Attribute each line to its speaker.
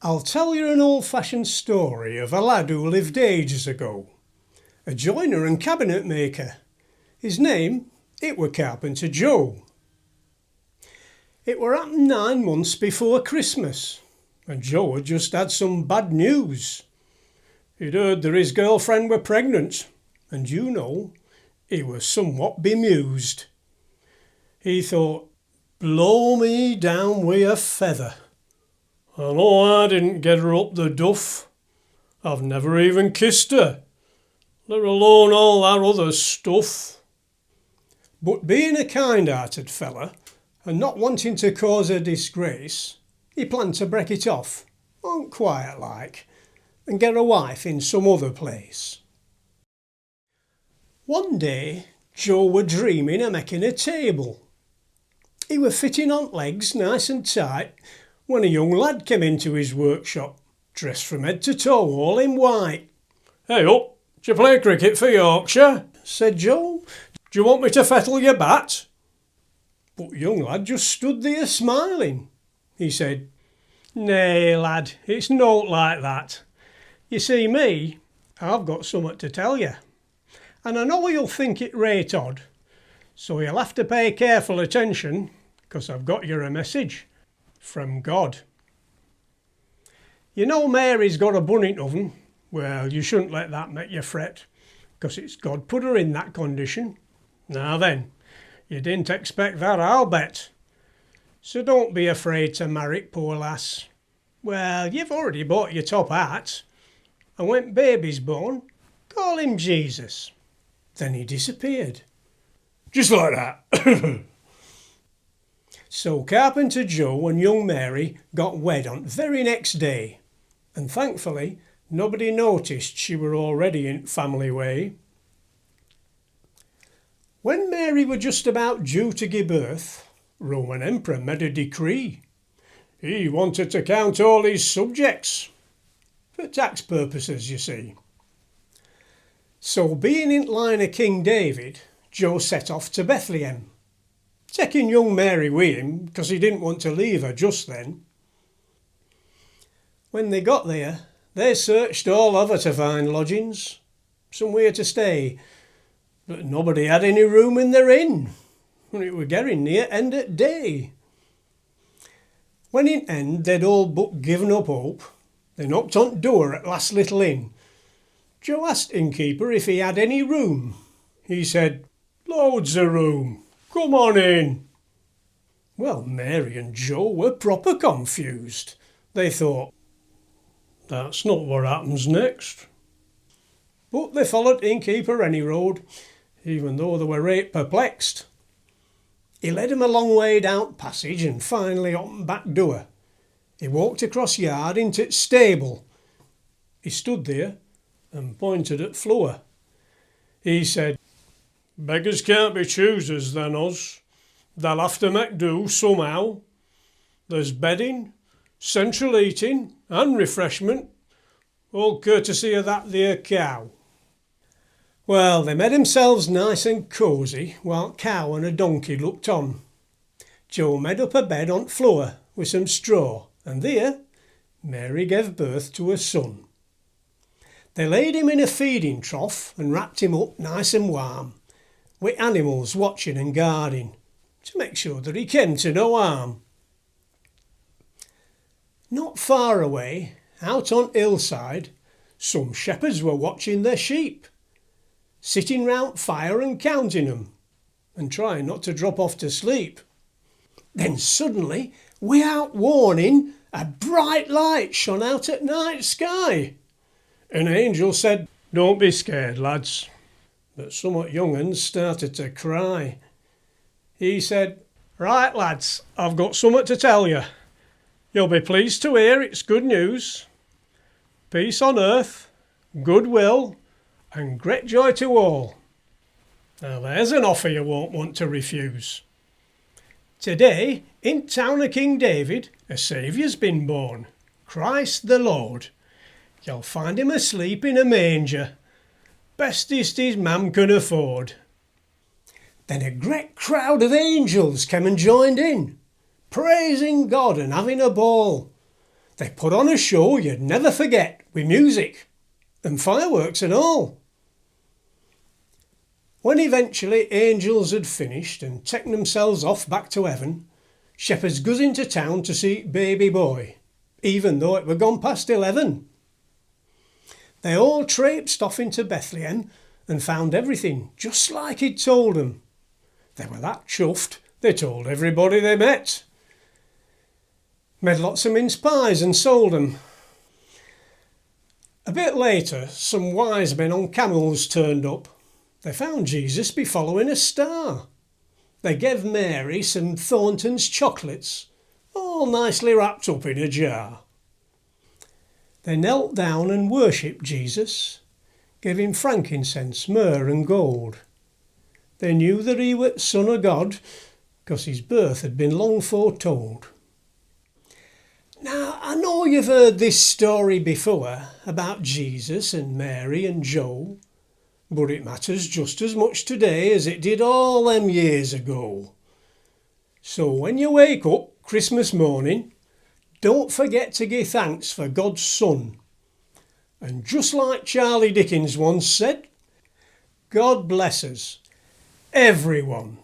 Speaker 1: I'll tell you an old-fashioned story of a lad who lived ages ago, a joiner and cabinet maker. His name, it were Carpenter Joe. It were happened 9 months before Christmas, and Joe had just had some bad news. He'd heard that his girlfriend were pregnant, and he was somewhat bemused. He thought, blow me down wi' a feather. I know I didn't get her up the duff. I've never even kissed her, let alone all that other stuff. But being a kind-hearted fella, and not wanting to cause a disgrace, he planned to break it off, unquiet like, and get a wife in some other place. One day, Joe were dreaming of making a table. He were fitting on legs nice and tight when a young lad came into his workshop, dressed from head to toe, all in white. "Hey up, do you play cricket for Yorkshire?" said Joe. "Do you want me to fettle your bat?" But young lad just stood there smiling. He said, "Nay, lad, it's not like that. You see me, I've got somewhat to tell you, and I know you'll think it rate odd, so you'll have to pay careful attention, 'cause I've got you a message from God. You know Mary's got a bunnet oven? Well, you shouldn't let that make you fret, 'cause it's God put her in that condition. Now then, you didn't expect that, I'll bet. So don't be afraid to marry, poor lass. Well, you've already bought your top hat, and when baby's born, call him Jesus." Then he disappeared. Just like that. So Carpenter Joe and young Mary got wed on very next day, and thankfully nobody noticed she were already in family way. When Mary were just about due to give birth, Roman Emperor made a decree. He wanted to count all his subjects, for tax purposes, you see. So being in line of King David, Joe set off to Bethlehem, taking young Mary with him, because he didn't want to leave her just then. When they got there, they searched all over to find lodgings, somewhere to stay, but nobody had any room in their inn, and it were getting near end at day. When in end they'd all but given up hope, they knocked on door at last little inn. Joe asked innkeeper if he had any room. He said, "Loads of room. Come on in." Well, Mary and Joe were proper confused. They thought, that's not what happens next. But they followed innkeeper any road, even though they were right perplexed. He led 'em a long way down passage and finally opened back door. He walked across yard into t' stable. He stood there and pointed at floor. He said, "Beggars can't be choosers, then us. They'll have to make do somehow. There's bedding, central eating and refreshment, all courtesy of that there cow." Well, they made themselves nice and cosy while cow and a donkey looked on. Joe made up a bed on floor with some straw, and there Mary gave birth to a son. They laid him in a feeding trough and wrapped him up nice and warm, with animals watching and guarding, to make sure that he came to no harm. Not far away, out on hillside, some shepherds were watching their sheep, sitting round fire and counting 'em, and trying not to drop off to sleep. Then suddenly, without warning, a bright light shone out at night sky. An angel said, "Don't be scared, lads." But somewhat young uns started to cry. He said, "Right, lads, I've got somewhat to tell you. You'll be pleased to hear it's good news. Peace on earth, goodwill, and great joy to all. Now there's an offer you won't want to refuse. Today, in town of King David, a Saviour's been born, Christ the Lord. You'll find him asleep in a manger, bestest his mam can afford." Then a great crowd of angels came and joined in, praising God and having a ball. They put on a show you'd never forget, with music and fireworks and all. When eventually angels had finished and taken themselves off back to heaven, shepherds goes into town to see baby boy, even though it were gone past 11. They all traipsed off into Bethlehem and found everything just like he'd told them. They were that chuffed, they told everybody they met. Made lots of mince pies and sold them. A bit later, some wise men on camels turned up. They found Jesus be following a star. They gave Mary some Thornton's chocolates, all nicely wrapped up in a jar. They knelt down and worshipped Jesus, gave him frankincense, myrrh and gold. They knew that he was Son of God, 'cause his birth had been long foretold. Now, I know you've heard this story before about Jesus and Mary and Joe, but it matters just as much today as it did all them years ago. So when you wake up Christmas morning, don't forget to give thanks for God's Son. And just like Charlie Dickens once said, God bless us, everyone.